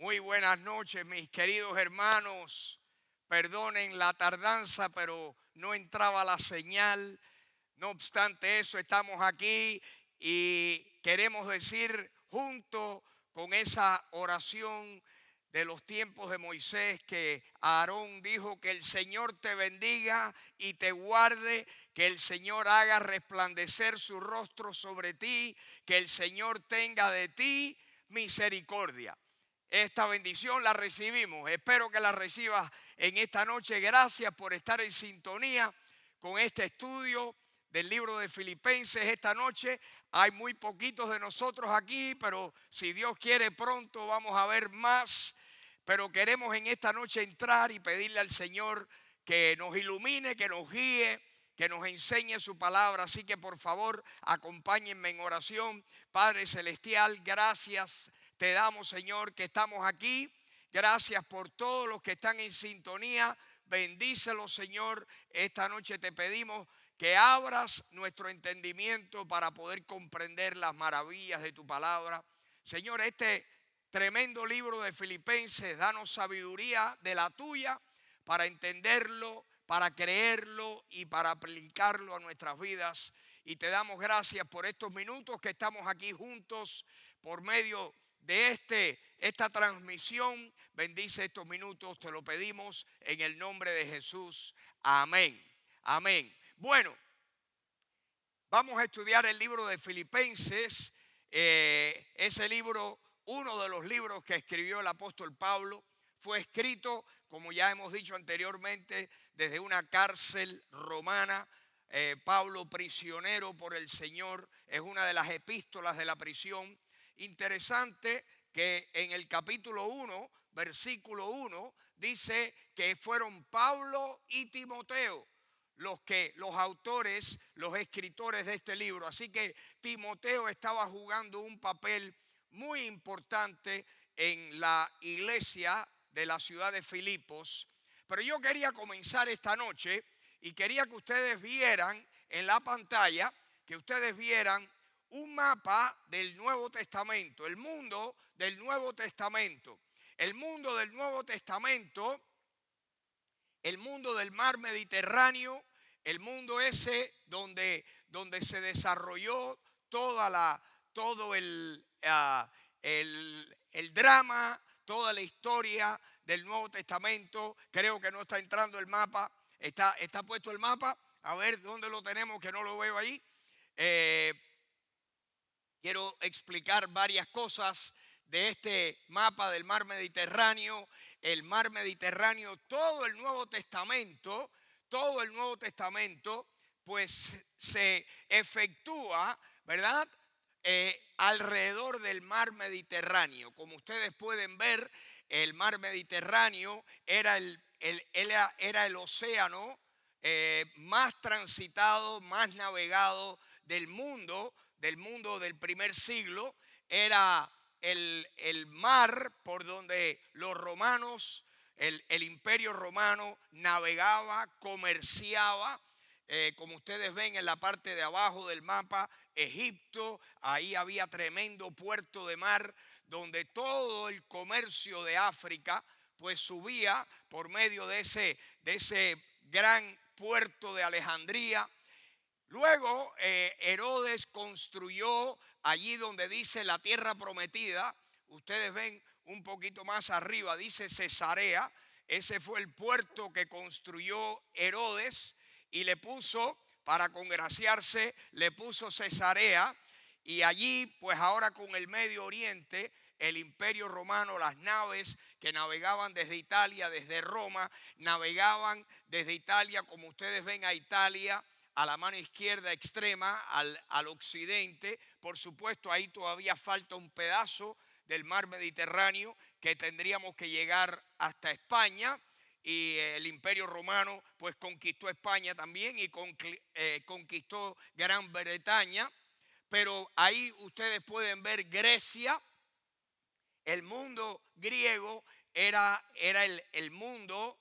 Muy buenas noches, mis queridos hermanos. Perdonen la tardanza, pero no entraba la señal. No obstante eso, estamos aquí y queremos decir junto con esa oración de los tiempos de Moisés que Aarón dijo: que el Señor te bendiga y te guarde, que el Señor haga resplandecer su rostro sobre ti, que el Señor tenga de ti misericordia. Esta bendición la recibimos. Espero que la recibas en esta noche. Gracias por estar en sintonía con este estudio del libro de Filipenses esta noche. Hay muy poquitos de nosotros aquí, pero si Dios quiere pronto vamos a ver más. Pero queremos en esta noche entrar y pedirle al Señor que nos ilumine, que nos guíe, que nos enseñe su palabra. Así que por favor acompáñenme en oración. Padre Celestial, gracias te damos, Señor, que estamos aquí. Gracias por todos los que están en sintonía. Bendícelos, Señor. Esta noche te pedimos que abras nuestro entendimiento para poder comprender las maravillas de tu palabra. Señor, este tremendo libro de Filipenses, danos sabiduría de la tuya para entenderlo, para creerlo y para aplicarlo a nuestras vidas. Y te damos gracias por estos minutos que estamos aquí juntos por medio de esta transmisión. Bendice estos minutos, te lo pedimos en el nombre de Jesús. Amén. Amén. Bueno, vamos a estudiar el libro de Filipenses. Ese libro, uno de los libros que escribió el apóstol Pablo, fue escrito, como ya hemos dicho anteriormente, desde una cárcel romana. Pablo, prisionero por el Señor, es una de las epístolas de la prisión. Interesante que en el capítulo 1, versículo 1, dice que fueron Pablo y Timoteo los autores, los escritores de este libro. Así que Timoteo estaba jugando un papel muy importante en la iglesia de la ciudad de Filipos. Pero yo quería comenzar esta noche y quería que ustedes vieran en la pantalla, que ustedes vieran un mapa del Nuevo Testamento, el mundo del Nuevo Testamento. El mundo del Nuevo Testamento, el mundo del mar Mediterráneo, el mundo ese donde se desarrolló todo el drama, toda la historia del Nuevo Testamento. Creo que no está entrando el mapa. Está puesto el mapa. A ver dónde lo tenemos, que no lo veo ahí. Quiero explicar varias cosas de este mapa del mar Mediterráneo. El mar Mediterráneo, todo el Nuevo Testamento, pues se efectúa, ¿verdad? Alrededor del mar Mediterráneo. Como ustedes pueden ver, el mar Mediterráneo era el océano más transitado, más navegado del mundo del primer siglo. Era el mar por donde los romanos, el imperio romano navegaba, comerciaba. Como ustedes ven en la parte de abajo del mapa, Egipto, ahí había tremendo puerto de mar donde todo el comercio de África pues subía por medio de ese gran puerto de Alejandría. Luego Herodes construyó allí donde dice la tierra prometida. Ustedes ven un poquito más arriba, dice Cesarea. Ese fue el puerto que construyó Herodes y le puso, para congraciarse, le puso Cesarea. Y allí, pues ahora con el Medio Oriente, el Imperio Romano, las naves que navegaban desde Italia, desde Roma, navegaban desde Italia, como ustedes ven, a Italia, a la mano izquierda extrema, al occidente. Por supuesto, ahí todavía falta un pedazo del mar Mediterráneo que tendríamos que llegar hasta España. Y el Imperio Romano pues conquistó España también y conquistó Gran Bretaña. Pero ahí ustedes pueden ver Grecia. El mundo griego era el mundo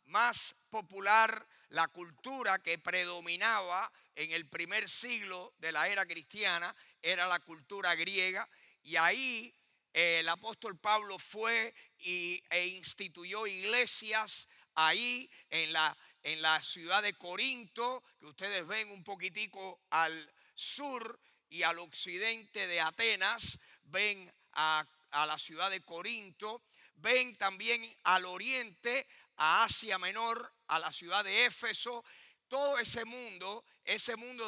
más popular, la cultura que predominaba en el primer siglo de la era cristiana era la cultura griega. Y ahí el apóstol Pablo fue e instituyó iglesias ahí en la ciudad de Corinto, que ustedes ven un poquitico al sur y al occidente de Atenas, ven a la ciudad de Corinto, ven también al oriente, a Asia Menor, a la ciudad de Éfeso. Todo ese mundo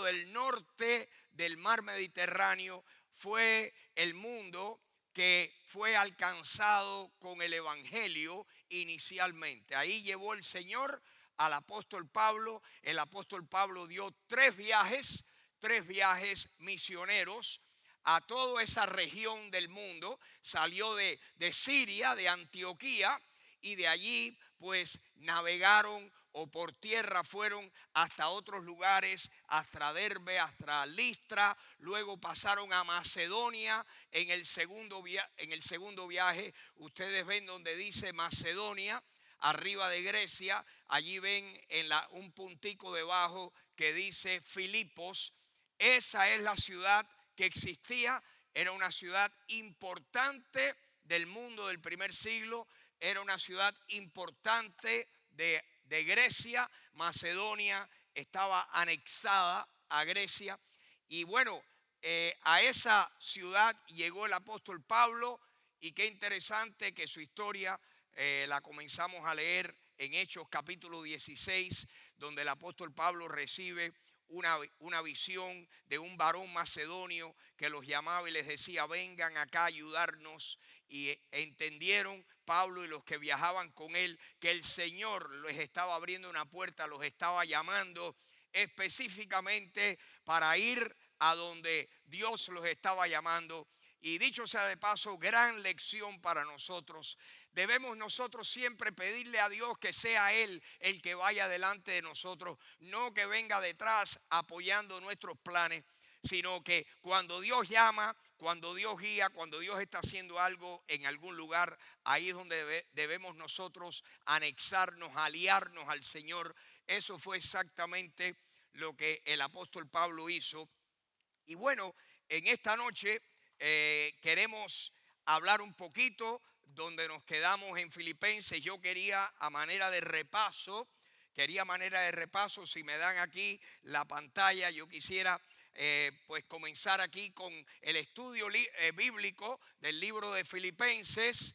del norte del mar Mediterráneo, fue el mundo que fue alcanzado con el evangelio inicialmente. Ahí llevó el Señor al apóstol Pablo. El apóstol Pablo dio tres viajes misioneros a toda esa región del mundo. Salió de Siria, de Antioquía, y de allí pues navegaron o por tierra fueron hasta otros lugares, hasta Derbe, hasta Listra. Luego pasaron a Macedonia en el segundo viaje. Ustedes ven donde dice Macedonia, arriba de Grecia. Allí ven un puntico debajo que dice Filipos. Esa es la ciudad que existía. Era una ciudad importante del mundo del primer siglo. Era una ciudad importante de Grecia. Macedonia estaba anexada a Grecia. Y bueno, a esa ciudad llegó el apóstol Pablo, y qué interesante que su historia la comenzamos a leer en Hechos capítulo 16, donde el apóstol Pablo recibe una visión de un varón macedonio que los llamaba y les decía: vengan acá a ayudarnos. Y entendieron Pablo y los que viajaban con él que el Señor les estaba abriendo una puerta, los estaba llamando específicamente para ir a donde Dios los estaba llamando. Y dicho sea de paso, gran lección para nosotros. Debemos nosotros siempre pedirle a Dios que sea Él el que vaya delante de nosotros, no que venga detrás apoyando nuestros planes, sino que cuando Dios llama, cuando Dios guía, cuando Dios está haciendo algo en algún lugar, ahí es donde debemos nosotros anexarnos, aliarnos al Señor. Eso fue exactamente lo que el apóstol Pablo hizo. Y bueno, en esta noche queremos hablar un poquito donde nos quedamos en Filipenses. Yo quería a manera de repaso, si me dan aquí la pantalla, yo quisiera pues comenzar aquí con el estudio bíblico del libro de Filipenses.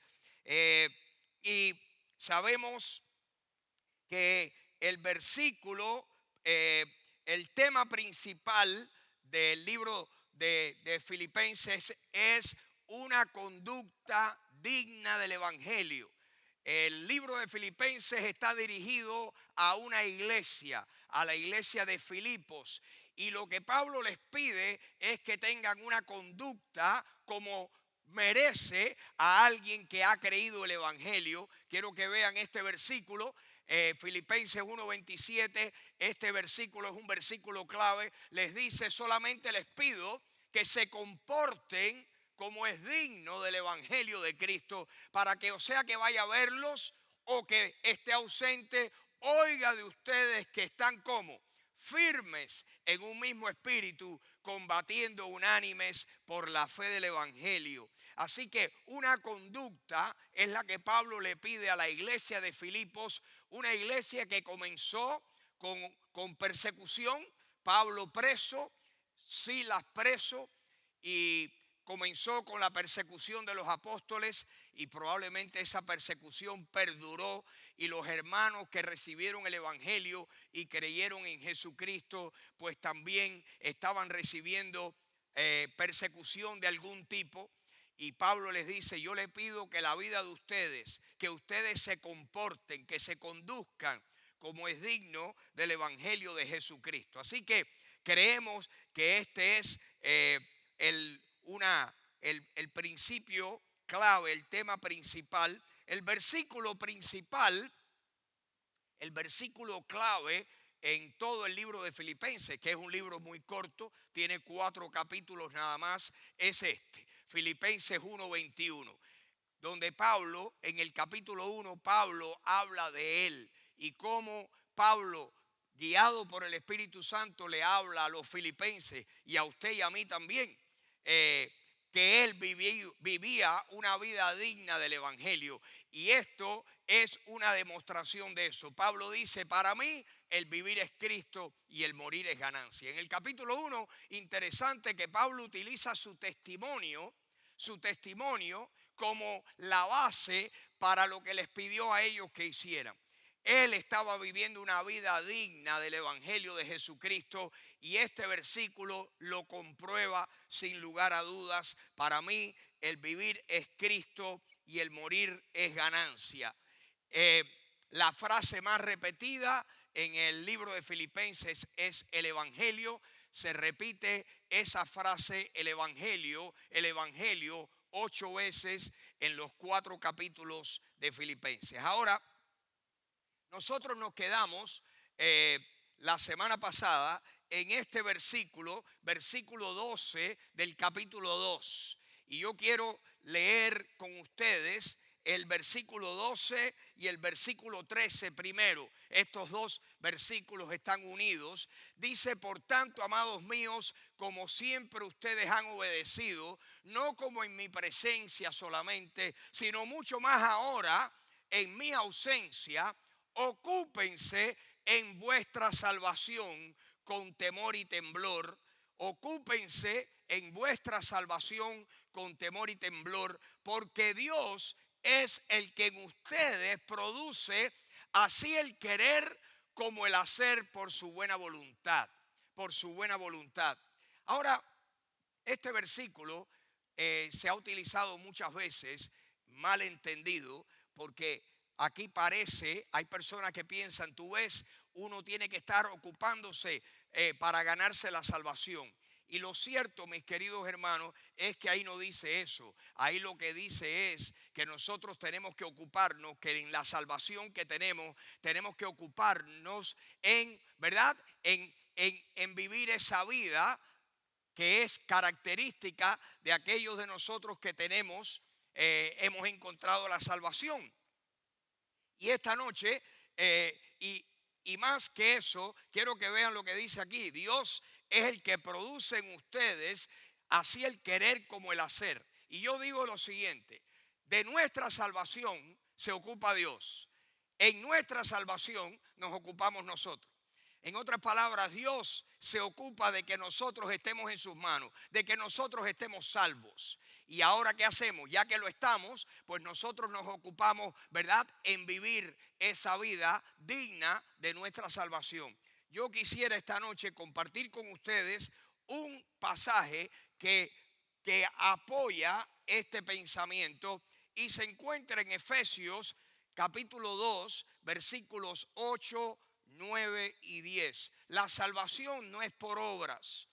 Y sabemos que el versículo, el tema principal del libro de Filipenses es una conducta digna del evangelio. El libro de Filipenses está dirigido a una iglesia, a la iglesia de Filipos. Y lo que Pablo les pide es que tengan una conducta como merece a alguien que ha creído el evangelio. Quiero que vean este versículo. Filipenses 1:27, este versículo es un versículo clave. Les dice: solamente les pido que se comporten como es digno del evangelio de Cristo, para que, o sea que vaya a verlos o que esté ausente, oiga de ustedes que están como firmes en un mismo espíritu, combatiendo unánimes por la fe del evangelio. Así que una conducta es la que Pablo le pide a la iglesia de Filipos, una iglesia que comenzó con persecución. Pablo preso, Silas preso, y comenzó con la persecución de los apóstoles, y probablemente esa persecución perduró, y los hermanos que recibieron el evangelio y creyeron en Jesucristo pues también estaban recibiendo persecución de algún tipo. Y Pablo les dice: yo le pido que la vida de ustedes, que ustedes se comporten, que se conduzcan como es digno del evangelio de Jesucristo. Así que creemos que este es el principio clave, el tema principal. El versículo principal, el versículo clave en todo el libro de Filipenses, que es un libro muy corto, tiene 4 capítulos nada más, es este, Filipenses 1:21, donde Pablo, en el capítulo 1, Pablo habla de él y cómo Pablo, guiado por el Espíritu Santo, le habla a los filipenses y a usted y a mí también. que él vivía una vida digna del Evangelio. Y esto es una demostración de eso. Pablo dice, para mí el vivir es Cristo y el morir es ganancia. En el capítulo 1, interesante que Pablo utiliza su testimonio como la base para lo que les pidió a ellos que hicieran. Él estaba viviendo una vida digna del Evangelio de Jesucristo y este versículo lo comprueba sin lugar a dudas. Para mí el vivir es Cristo y el morir es ganancia. La frase más repetida en el libro de Filipenses es el Evangelio. Se repite esa frase, el Evangelio, 8 veces en los 4 capítulos de Filipenses. Ahora, nosotros nos quedamos la semana pasada en este versículo 12 del capítulo 2. Y yo quiero leer con ustedes el versículo 12 y el versículo 13 primero. Estos dos versículos están unidos. Dice, por tanto, amados míos, como siempre ustedes han obedecido, no como en mi presencia solamente, sino mucho más ahora en mi ausencia, ocúpense en vuestra salvación con temor y temblor. Ocúpense en vuestra salvación con temor y temblor, porque Dios es el que en ustedes produce así el querer como el hacer por su buena voluntad. Por su buena voluntad. Ahora, este versículo se ha utilizado muchas veces, mal entendido, porque aquí parece, hay personas que piensan, tú ves, uno tiene que estar ocupándose para ganarse la salvación. Y lo cierto, mis queridos hermanos, es que ahí no dice eso. Ahí lo que dice es que nosotros tenemos que ocuparnos, que en la salvación que tenemos que ocuparnos en, ¿verdad? En vivir esa vida que es característica de aquellos de nosotros que hemos encontrado la salvación. Y esta noche, y más que eso, quiero que vean lo que dice aquí. Dios es el que produce en ustedes así el querer como el hacer. Y yo digo lo siguiente, de nuestra salvación se ocupa Dios. En nuestra salvación nos ocupamos nosotros. En otras palabras, Dios se ocupa de que nosotros estemos en sus manos, de que nosotros estemos salvos. Y ahora, ¿qué hacemos? Ya que lo estamos, pues nosotros nos ocupamos, ¿verdad?, en vivir esa vida digna de nuestra salvación. Yo quisiera esta noche compartir con ustedes un pasaje que apoya este pensamiento y se encuentra en Efesios capítulo 2, versículos 8, 9 y 10. La salvación no es por obras.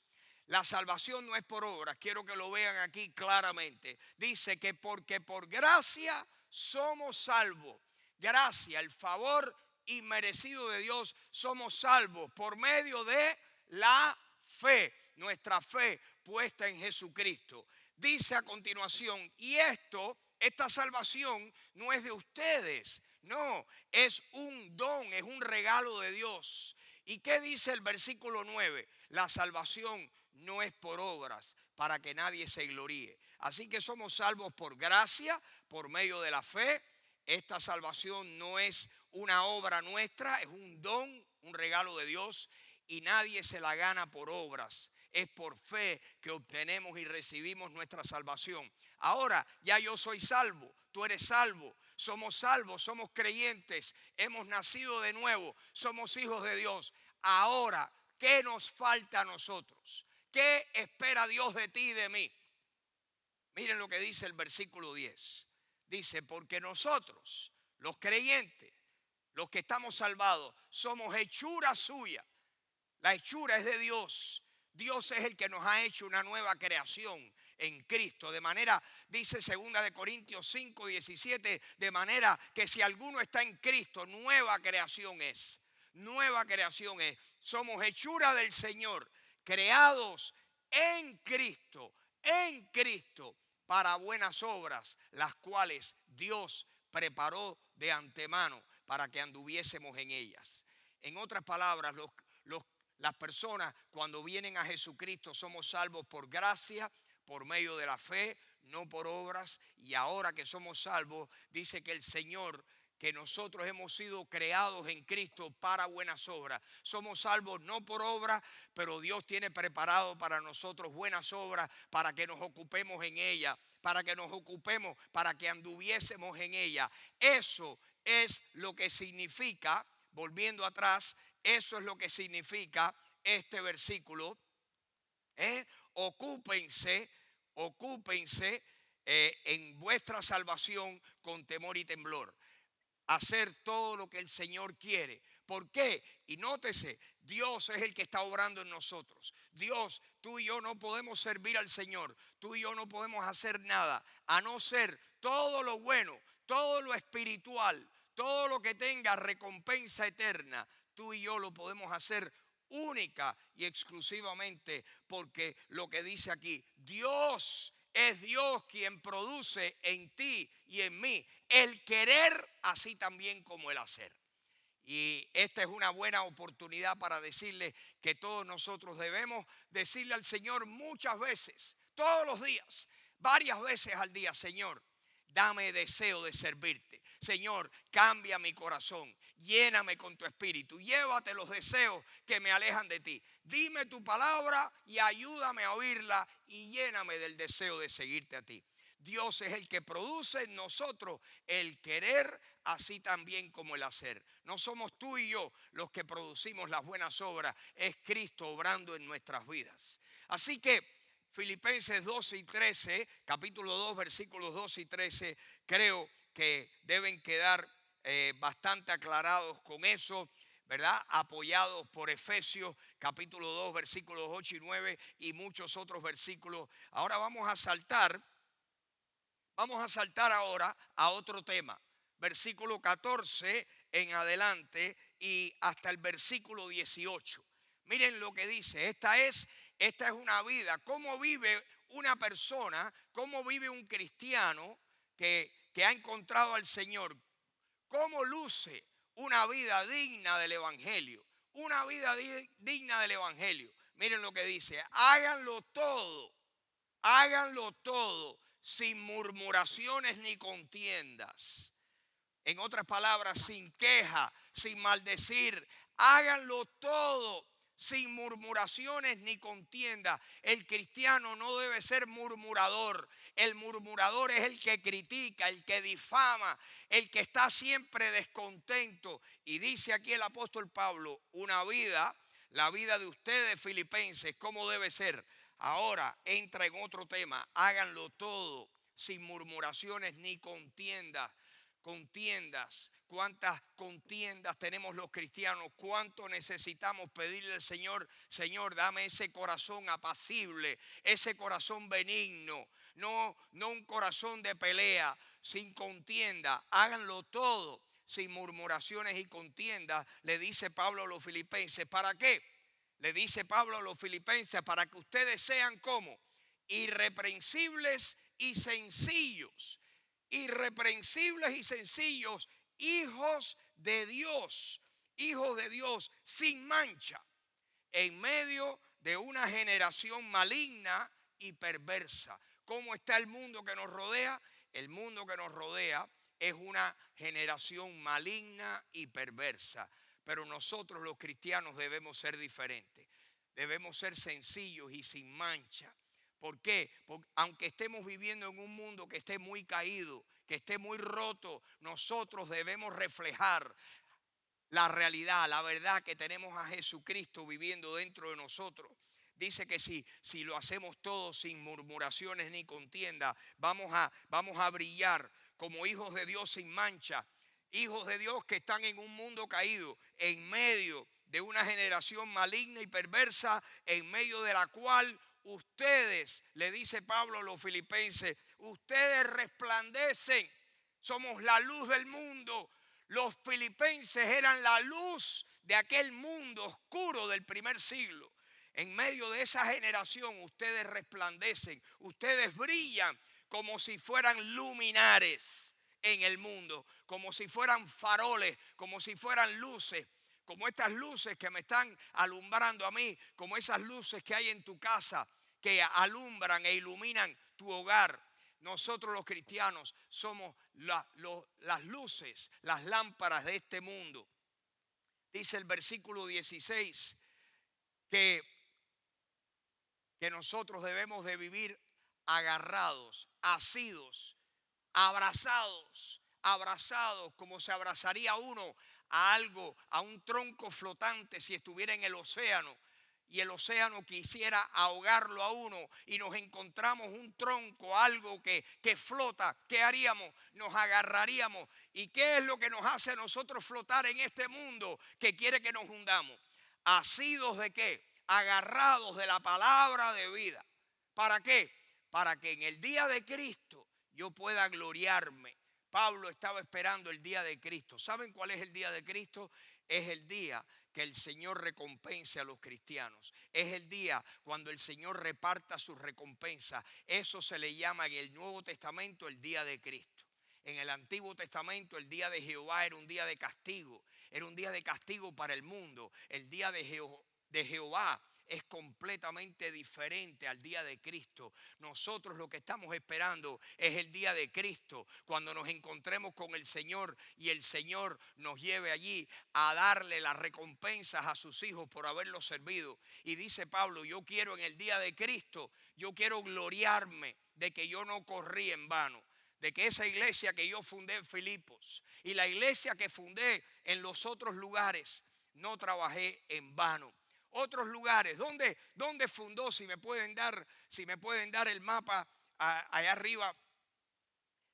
La salvación no es por obras. Quiero que lo vean aquí claramente. Dice que porque por gracia somos salvos. Gracia, el favor inmerecido de Dios, somos salvos por medio de la fe. Nuestra fe puesta en Jesucristo. Dice a continuación, y esta salvación no es de ustedes. No, es un don, es un regalo de Dios. ¿Y qué dice el versículo 9? La salvación no es por obras, para que nadie se gloríe. Así que somos salvos por gracia, por medio de la fe. Esta salvación no es una obra nuestra, es un don, un regalo de Dios, y nadie se la gana por obras. Es por fe que obtenemos y recibimos nuestra salvación. Ahora ya yo soy salvo, tú eres salvo. Somos salvos, somos creyentes, hemos nacido de nuevo, somos hijos de Dios. Ahora, ¿qué nos falta a nosotros? ¿Qué espera Dios de ti y de mí? Miren lo que dice el versículo 10. Dice, porque nosotros, los creyentes, los que estamos salvados, somos hechura suya. La hechura es de Dios. Dios es el que nos ha hecho una nueva creación en Cristo. De manera, dice 2 de Corintios 5, 17, de manera que si alguno está en Cristo, nueva creación es. Nueva creación es. Somos hechura del Señor, creados en Cristo, para buenas obras, las cuales Dios preparó de antemano para que anduviésemos en ellas. En otras palabras, las personas cuando vienen a Jesucristo somos salvos por gracia, por medio de la fe, no por obras. Y ahora que somos salvos, dice que el Señor, que nosotros hemos sido creados en Cristo para buenas obras. Somos salvos no por obras, pero Dios tiene preparado para nosotros buenas obras para que nos ocupemos en ellas, para que nos ocupemos, para que anduviésemos en ella. Eso es lo que significa, volviendo atrás, eso es lo que significa este versículo. Ocúpense en vuestra salvación con temor y temblor. Hacer todo lo que el Señor quiere. ¿Por qué? Y nótese, Dios es el que está obrando en nosotros. Dios, tú y yo no podemos servir al Señor. Tú y yo no podemos hacer nada a no ser todo lo bueno, todo lo espiritual, todo lo que tenga recompensa eterna. Tú y yo lo podemos hacer única y exclusivamente porque lo que dice aquí, Dios es Dios quien produce en ti y en mí el querer, así también como el hacer. Y esta es una buena oportunidad para decirle que todos nosotros debemos decirle al Señor muchas veces, todos los días, varias veces al día: Señor, dame deseo de servirte. Señor, cambia mi corazón, lléname con tu espíritu, llévate los deseos que me alejan de ti. Dime tu palabra y ayúdame a oírla y lléname del deseo de seguirte a ti. Dios es el que produce en nosotros el querer, así también como el hacer. No somos tú y yo los que producimos las buenas obras, es Cristo obrando en nuestras vidas. Así que Filipenses 12 y 13, capítulo 2, versículos 12 y 13, creo que deben quedar bastante aclarados con eso, ¿verdad? Apoyados por Efesios capítulo 2, versículos 8 y 9 y muchos otros versículos. Ahora vamos a saltar ahora a otro tema. Versículo 14 en adelante y hasta el versículo 18. Miren lo que dice. Esta es una vida. ¿Cómo vive una persona? ¿Cómo vive un cristiano que ha encontrado al Señor? ¿Cómo luce una vida digna del Evangelio? Una vida digna del Evangelio. Miren lo que dice. Háganlo todo sin murmuraciones ni contiendas. En otras palabras, sin queja, sin maldecir. Háganlo todo sin murmuraciones ni contienda. El cristiano no debe ser murmurador. El murmurador es el que critica, el que difama, el que está siempre descontento. Y dice aquí el apóstol Pablo, la vida de ustedes filipenses, ¿cómo debe ser? Ahora entra en otro tema. Háganlo todo sin murmuraciones ni contiendas. ¿Cuántas contiendas tenemos los cristianos? ¿Cuánto necesitamos pedirle al Señor? Señor, dame ese corazón apacible, ese corazón benigno, no un corazón de pelea, sin contienda. Háganlo todo sin murmuraciones y contiendas, le dice Pablo a los filipenses. ¿Para qué? Le dice Pablo a los filipenses, para que ustedes sean como irreprensibles y sencillos. Irreprensibles y sencillos, hijos de Dios sin mancha, en medio de una generación maligna y perversa. ¿Cómo está el mundo que nos rodea? El mundo que nos rodea es una generación maligna y perversa. Pero nosotros los cristianos debemos ser diferentes. Debemos ser sencillos y sin mancha. ¿Por qué? Porque aunque estemos viviendo en un mundo que esté muy caído, que esté muy roto, nosotros debemos reflejar la realidad, la verdad que tenemos a Jesucristo viviendo dentro de nosotros. Dice que si lo hacemos todo sin murmuraciones ni contienda, vamos a brillar como hijos de Dios sin mancha. Hijos de Dios que están en un mundo caído, en medio de una generación maligna y perversa, en medio de la cual ustedes, le dice Pablo a los filipenses, ustedes resplandecen, somos la luz del mundo. Los filipenses eran la luz de aquel mundo oscuro del primer siglo. En medio de esa generación ustedes resplandecen, ustedes brillan como si fueran luminares en el mundo, como si fueran faroles, como si fueran luces. Como estas luces que me están alumbrando a mí, como esas luces que hay en tu casa, que alumbran e iluminan tu hogar. Nosotros los cristianos somos las luces, las lámparas de este mundo. Dice el versículo 16 que nosotros debemos de vivir agarrados, asidos, abrazados como se abrazaría uno a algo, a un tronco flotante si estuviera en el océano y el océano quisiera ahogarlo a uno y nos encontramos un tronco, algo que flota. ¿Qué haríamos? Nos agarraríamos. ¿Y qué es lo que nos hace a nosotros flotar en este mundo que quiere que nos hundamos? ¿Asidos de qué? Agarrados de la palabra de vida. ¿Para qué? Para que en el día de Cristo yo pueda gloriarme. Pablo estaba esperando el día de Cristo. ¿Saben cuál es el día de Cristo? Es el día que el Señor recompense a los cristianos. Es el día cuando el Señor reparta sus recompensas. Eso se le llama en el Nuevo Testamento el día de Cristo. En el Antiguo Testamento el día de Jehová era un día de castigo. Era un día de castigo para el mundo. El día de Jehová es completamente diferente al día de Cristo. Nosotros lo que estamos esperando es el día de Cristo, cuando nos encontremos con el Señor y el Señor nos lleve allí a darle las recompensas a sus hijos por haberlos servido. Y dice Pablo, yo quiero en el día de Cristo, yo quiero gloriarme de que yo no corrí en vano, de que esa iglesia que yo fundé en Filipos y la iglesia que fundé en los otros lugares, no trabajé en vano. Otros lugares, ¿dónde fundó? Si me pueden dar el mapa allá arriba,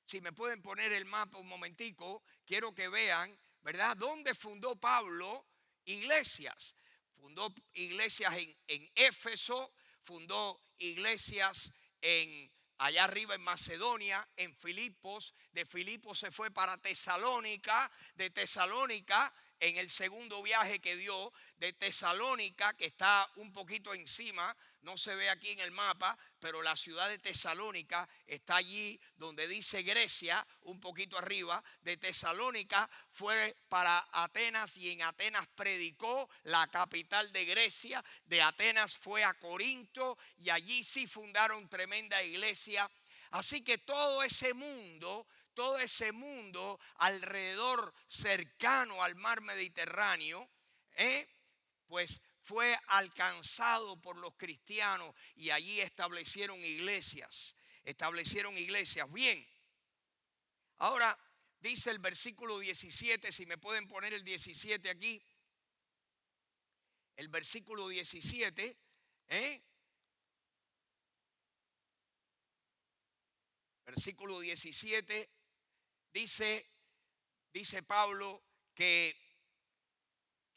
si me pueden poner el mapa un momentico, quiero que vean, ¿verdad? ¿Dónde fundó Pablo iglesias? Fundó iglesias en Éfeso, fundó iglesias allá arriba en Macedonia, en Filipos. De Filipos se fue para Tesalónica, de Tesalónica en el segundo viaje que dio, de Tesalónica, que está un poquito encima, no se ve aquí en el mapa, pero la ciudad de Tesalónica está allí donde dice Grecia, un poquito arriba. De Tesalónica fue para Atenas y en Atenas predicó, la capital de Grecia. De Atenas fue a Corinto y allí sí fundaron tremenda iglesia. Así que todo ese mundo alrededor cercano al mar Mediterráneo, pues fue alcanzado por los cristianos y allí establecieron iglesias. Bien, ahora dice el versículo 17, si me pueden poner el 17 aquí. El versículo 17, versículo 17, dice Pablo que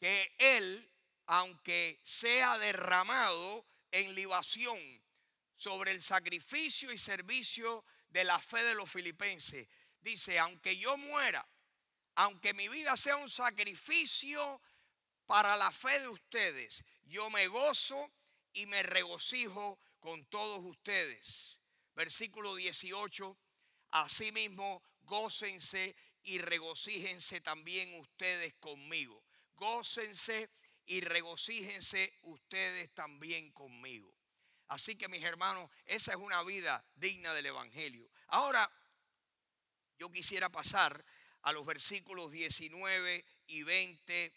él, aunque sea derramado en libación sobre el sacrificio y servicio de la fe de los filipenses, dice, aunque yo muera, aunque mi vida sea un sacrificio para la fe de ustedes, yo me gozo y me regocijo con todos ustedes. Versículo 18, asimismo, gócense y regocíjense también ustedes conmigo. Gócense y regocíjense ustedes también conmigo. Así que, mis hermanos, esa es una vida digna del Evangelio. Ahora, yo quisiera pasar a los versículos 19 y 20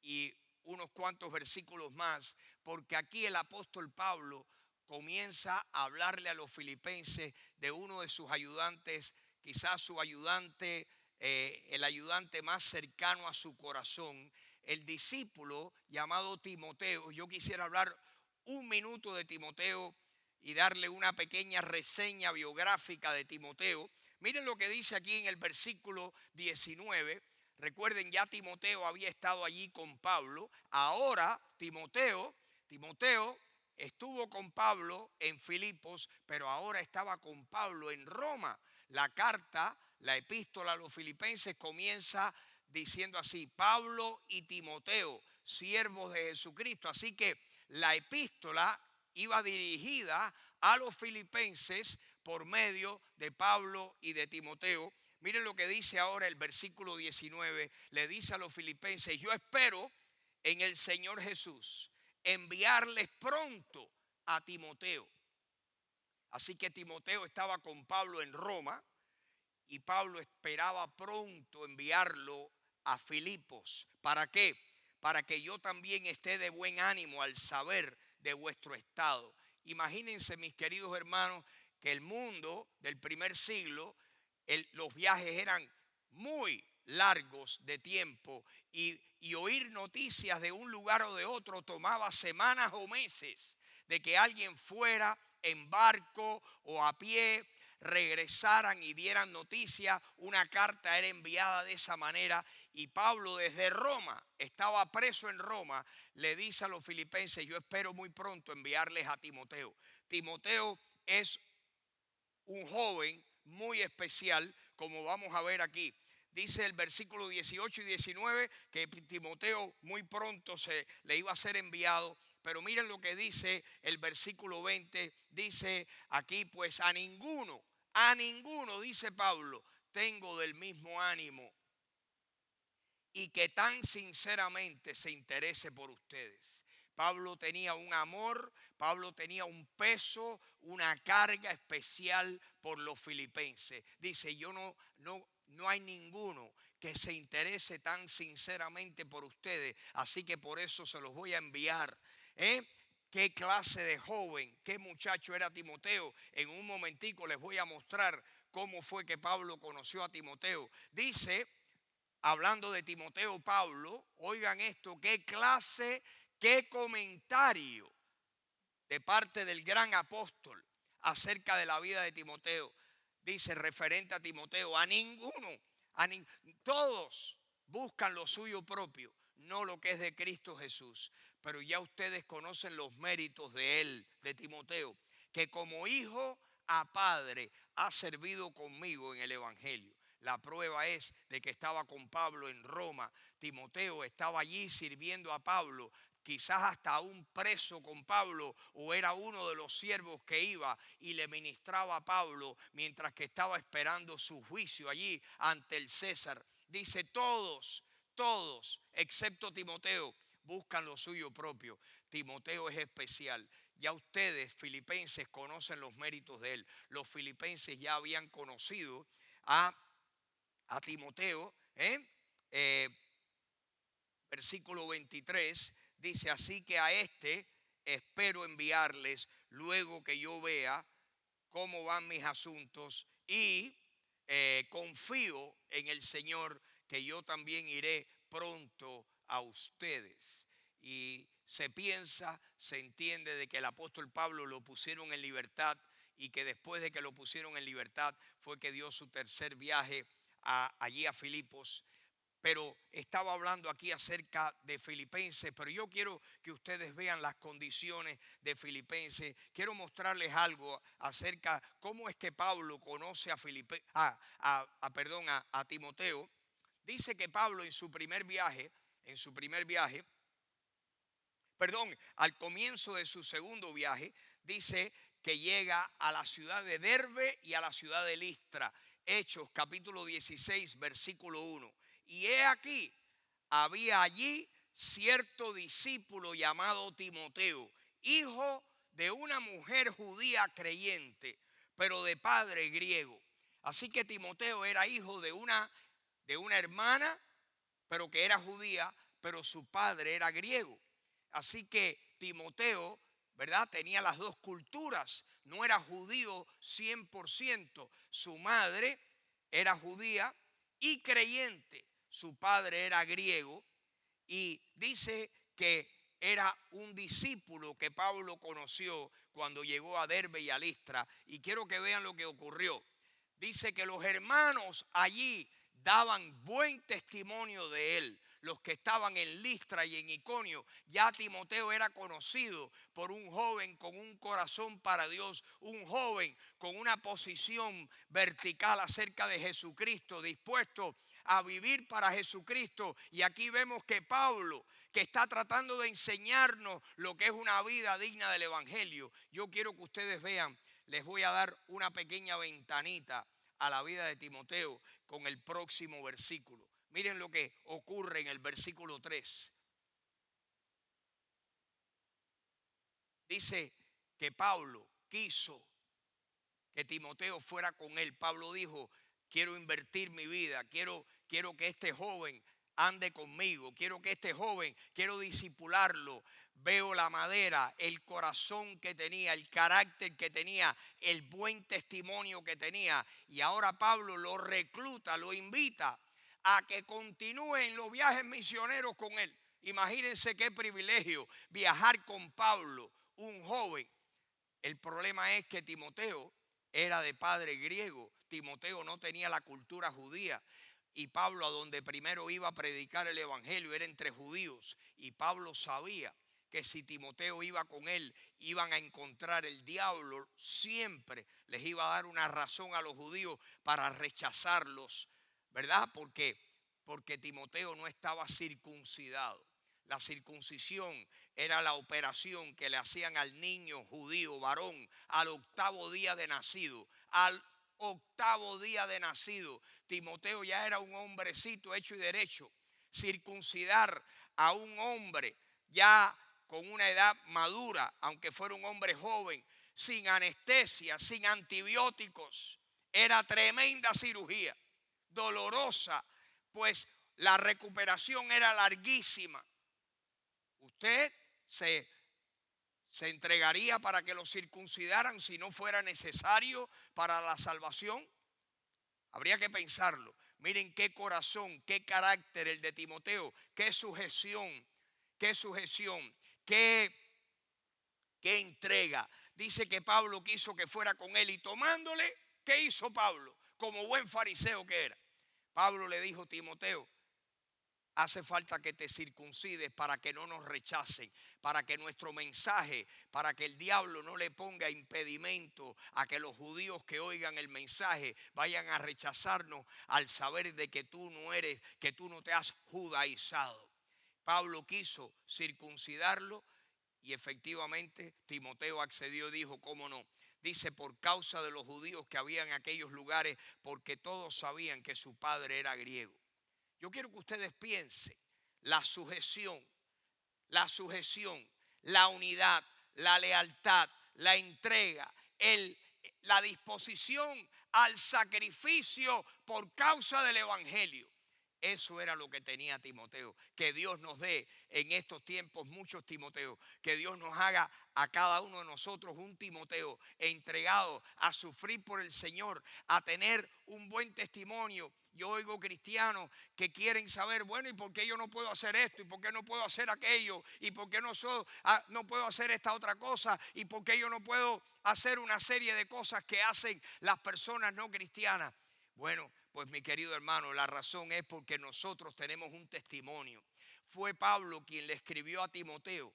y unos cuantos versículos más, porque aquí el apóstol Pablo comienza a hablarle a los filipenses de uno de sus ayudantes, quizás su ayudante, el ayudante más cercano a su corazón, el discípulo llamado Timoteo. Yo quisiera hablar un minuto de Timoteo y darle una pequeña reseña biográfica de Timoteo. Miren lo que dice aquí en el versículo 19. Recuerden, ya Timoteo había estado allí con Pablo. Ahora Timoteo estuvo con Pablo en Filipos, pero ahora estaba con Pablo en Roma. La carta, la epístola a los filipenses comienza diciendo así: Pablo y Timoteo, siervos de Jesucristo. Así que la epístola iba dirigida a los filipenses por medio de Pablo y de Timoteo. Miren lo que dice ahora el versículo 19. Le dice a los filipenses: yo espero en el Señor Jesús enviarles pronto a Timoteo. Así que Timoteo estaba con Pablo en Roma y Pablo esperaba pronto enviarlo a Filipos. ¿Para qué? Para que yo también esté de buen ánimo al saber de vuestro estado. Imagínense, mis queridos hermanos, que el mundo del primer siglo, los viajes eran muy largos de tiempo y oír noticias de un lugar o de otro tomaba semanas o meses de que alguien fuera en barco o a pie, regresaran y dieran noticia. Una carta era enviada de esa manera y Pablo desde Roma, estaba preso en Roma, le dice a los filipenses: yo espero muy pronto enviarles a Timoteo. Timoteo es un joven muy especial, como vamos a ver aquí. Dice el versículo 18 y 19 que Timoteo muy pronto se le iba a ser enviado. Pero miren lo que dice el versículo 20. Dice aquí: pues a ninguno, dice Pablo, tengo del mismo ánimo y que tan sinceramente se interese por ustedes. Pablo tenía un amor, Pablo tenía un peso, una carga especial por los filipenses. Dice: no hay ninguno que se interese tan sinceramente por ustedes, así que por eso se los voy a enviar. ¿Qué clase de joven, qué muchacho era Timoteo? En un momentico les voy a mostrar cómo fue que Pablo conoció a Timoteo. Dice, hablando de Timoteo, Pablo, oigan esto: qué clase, qué comentario de parte del gran apóstol acerca de la vida de Timoteo. Dice, referente a Timoteo: a ninguno, todos buscan lo suyo propio, no lo que es de Cristo Jesús. Pero ya ustedes conocen los méritos de él, de Timoteo, que como hijo a padre ha servido conmigo en el evangelio. La prueba es de que estaba con Pablo en Roma. Timoteo estaba allí sirviendo a Pablo, quizás hasta un preso con Pablo, o era uno de los siervos que iba y le ministraba a Pablo mientras que estaba esperando su juicio allí ante el César. Dice, todos, excepto Timoteo, buscan lo suyo propio. Timoteo es especial. Ya ustedes, filipenses, conocen los méritos de él. Los filipenses ya habían conocido a Timoteo. Versículo 23 dice: así que a este espero enviarles luego que yo vea cómo van mis asuntos, y confío en el Señor que yo también iré pronto a ustedes. Y se piensa, se entiende de que el apóstol Pablo lo pusieron en libertad, y que después de que lo pusieron en libertad fue que dio su tercer viaje allí a Filipos. Pero estaba hablando aquí acerca de Filipenses, pero yo quiero que ustedes vean las condiciones de Filipenses. Quiero mostrarles algo acerca cómo es que Pablo conoce a Timoteo. Dice que Pablo en su primer viaje, al comienzo de su segundo viaje, dice que llega a la ciudad de Derbe y a la ciudad de Listra. Hechos capítulo 16, versículo 1. Y he aquí, había allí cierto discípulo llamado Timoteo, hijo de una mujer judía creyente, pero de padre griego. Así que Timoteo era hijo de una hermana, pero que era judía, pero su padre era griego. Así que Timoteo, ¿verdad?, tenía las dos culturas. No era judío 100%. Su madre era judía y creyente. Su padre era griego. Y dice que era un discípulo que Pablo conoció cuando llegó a Derbe y a Listra. Y quiero que vean lo que ocurrió. Dice que los hermanos allí daban buen testimonio de él. Los que estaban en Listra y en Iconio, ya Timoteo era conocido por un joven con un corazón para Dios, un joven con una posición vertical acerca de Jesucristo, dispuesto a vivir para Jesucristo. Y aquí vemos que Pablo, que está tratando de enseñarnos lo que es una vida digna del evangelio. Yo quiero que ustedes vean, les voy a dar una pequeña ventanita a la vida de Timoteo con el próximo versículo. Miren lo que ocurre en el versículo 3. Dice que Pablo quiso que Timoteo fuera con él. Pablo dijo, quiero invertir mi vida, quiero que este joven ande conmigo, quiero que este joven, quiero disipularlo. Veo la madera, el corazón que tenía, el carácter que tenía, el buen testimonio que tenía. Y ahora Pablo lo recluta, lo invita a que continúe en los viajes misioneros con él. Imagínense qué privilegio viajar con Pablo, un joven. El problema es que Timoteo era de padre griego. Timoteo no tenía la cultura judía. Y Pablo, a donde primero iba a predicar el evangelio, era entre judíos. Y Pablo sabía que si Timoteo iba con él, iban a encontrar el diablo. Siempre les iba a dar una razón a los judíos para rechazarlos, ¿verdad? Porque Timoteo no estaba circuncidado. La circuncisión era la operación que le hacían al niño judío, varón, al octavo día de nacido. Al octavo día de nacido, Timoteo ya era un hombrecito hecho y derecho. Circuncidar a un hombre ya con una edad madura, aunque fuera un hombre joven, sin anestesia, sin antibióticos, era tremenda cirugía, dolorosa, pues la recuperación era larguísima. Usted se entregaría para que lo circuncidaran si no fuera necesario para la salvación. Habría que pensarlo. Miren qué corazón, qué carácter el de Timoteo, qué sujeción, qué entrega. Dice que Pablo quiso que fuera con él y tomándole, ¿qué hizo Pablo? Como buen fariseo que era. Pablo le dijo, Timoteo, hace falta que te circuncides para que no nos rechacen, para que nuestro mensaje, para que el diablo no le ponga impedimento a que los judíos que oigan el mensaje vayan a rechazarnos al saber de que tú no te has judaizado. Pablo quiso circuncidarlo y efectivamente Timoteo accedió y dijo, ¿cómo no? Dice, por causa de los judíos que había en aquellos lugares, porque todos sabían que su padre era griego. Yo quiero que ustedes piensen la sujeción, la unidad, la lealtad, la entrega, la disposición al sacrificio por causa del evangelio. Eso era lo que tenía Timoteo. Que Dios nos dé en estos tiempos muchos Timoteos. Que Dios nos haga a cada uno de nosotros un Timoteo entregado a sufrir por el Señor, a tener un buen testimonio. Yo oigo cristianos que quieren saber, bueno, ¿y por qué yo no puedo hacer esto? ¿Y por qué no puedo hacer aquello? ¿Y por qué no puedo hacer esta otra cosa? ¿Y por qué yo no puedo hacer una serie de cosas que hacen las personas no cristianas? Bueno, pues mi querido hermano, la razón es porque nosotros tenemos un testimonio. Fue Pablo quien le escribió a Timoteo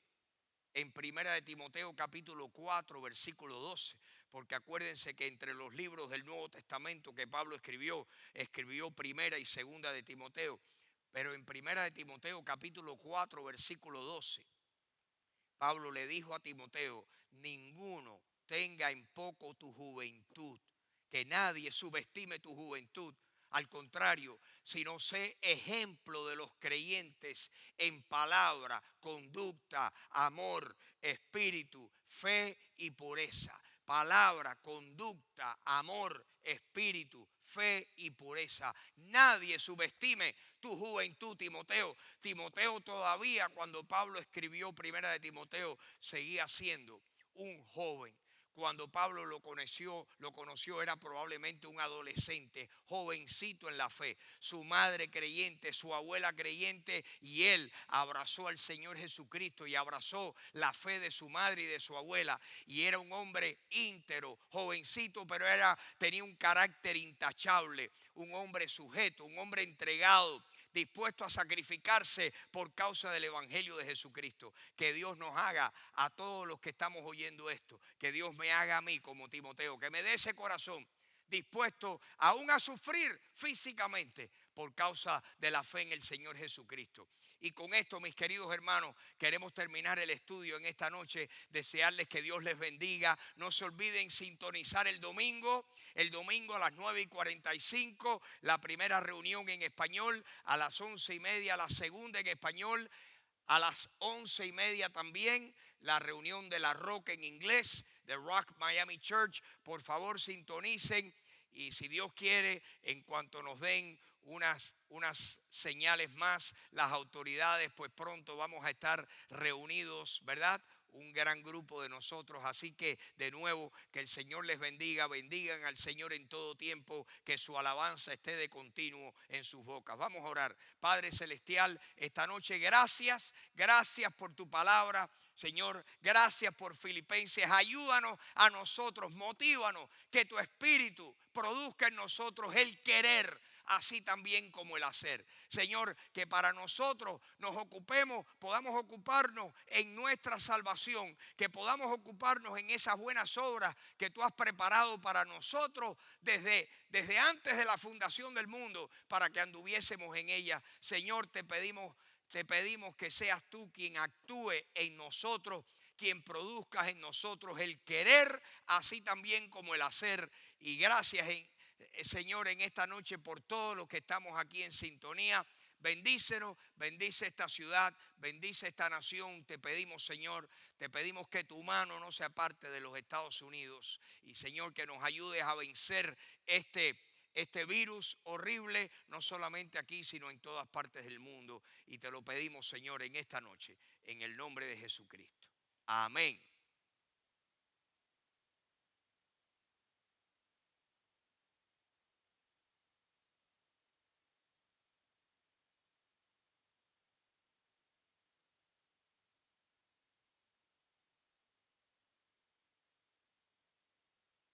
en Primera de Timoteo capítulo 4 versículo 12. Porque acuérdense que entre los libros del Nuevo Testamento que Pablo escribió Primera y Segunda de Timoteo. Pero en Primera de Timoteo capítulo 4 versículo 12, Pablo le dijo a Timoteo, ninguno tenga en poco tu juventud, que nadie subestime tu juventud. Al contrario, sino sé ejemplo de los creyentes en palabra, conducta, amor, espíritu, fe y pureza. Palabra, conducta, amor, espíritu, fe y pureza. Nadie subestime tu juventud, Timoteo. Timoteo todavía, cuando Pablo escribió Primera de Timoteo, seguía siendo un joven. Cuando Pablo lo conoció era probablemente un adolescente, jovencito en la fe. Su madre creyente, su abuela creyente, y él abrazó al Señor Jesucristo y abrazó la fe de su madre y de su abuela. Y era un hombre íntegro, jovencito, pero tenía un carácter intachable, un hombre sujeto, un hombre entregado, dispuesto a sacrificarse por causa del evangelio de Jesucristo. Que Dios nos haga a todos los que estamos oyendo esto, que Dios me haga a mí como Timoteo, que me dé ese corazón dispuesto aún a sufrir físicamente por causa de la fe en el Señor Jesucristo. Y con esto, mis queridos hermanos, queremos terminar el estudio en esta noche, desearles que Dios les bendiga. No se olviden sintonizar el domingo a las 9:45, la primera reunión en español, a las 11:30 la segunda en español, a las 11:30 también la reunión de la Roca en inglés. de Rock Miami Church. Por favor, sintonicen y si Dios quiere, en cuanto nos den unas señales más, las autoridades, pues pronto vamos a estar reunidos, ¿verdad? Un gran grupo de nosotros, así que de nuevo que el Señor les bendiga, bendigan al Señor en todo tiempo, que su alabanza esté de continuo en sus bocas. Vamos a orar. Padre Celestial, esta noche gracias por tu palabra. Señor, gracias por Filipenses. Ayúdanos a nosotros, motívanos, que tu espíritu produzca en nosotros el querer, así también como el hacer. Señor, que para nosotros podamos ocuparnos en nuestra salvación, que podamos ocuparnos en esas buenas obras que tú has preparado para nosotros desde antes de la fundación del mundo, para que anduviésemos en ella. Señor, te pedimos que seas tú quien actúe en nosotros, quien produzcas en nosotros el querer, así también como el hacer. Y gracias, Señor, en esta noche por todos los que estamos aquí en sintonía. Bendícenos, bendice esta ciudad, bendice esta nación. Te pedimos, Señor, te pedimos que tu mano no se aparte de los Estados Unidos. Y, Señor, que nos ayudes a vencer este virus horrible, no solamente aquí, sino en todas partes del mundo. Y te lo pedimos, Señor, en esta noche, en el nombre de Jesucristo. Amén.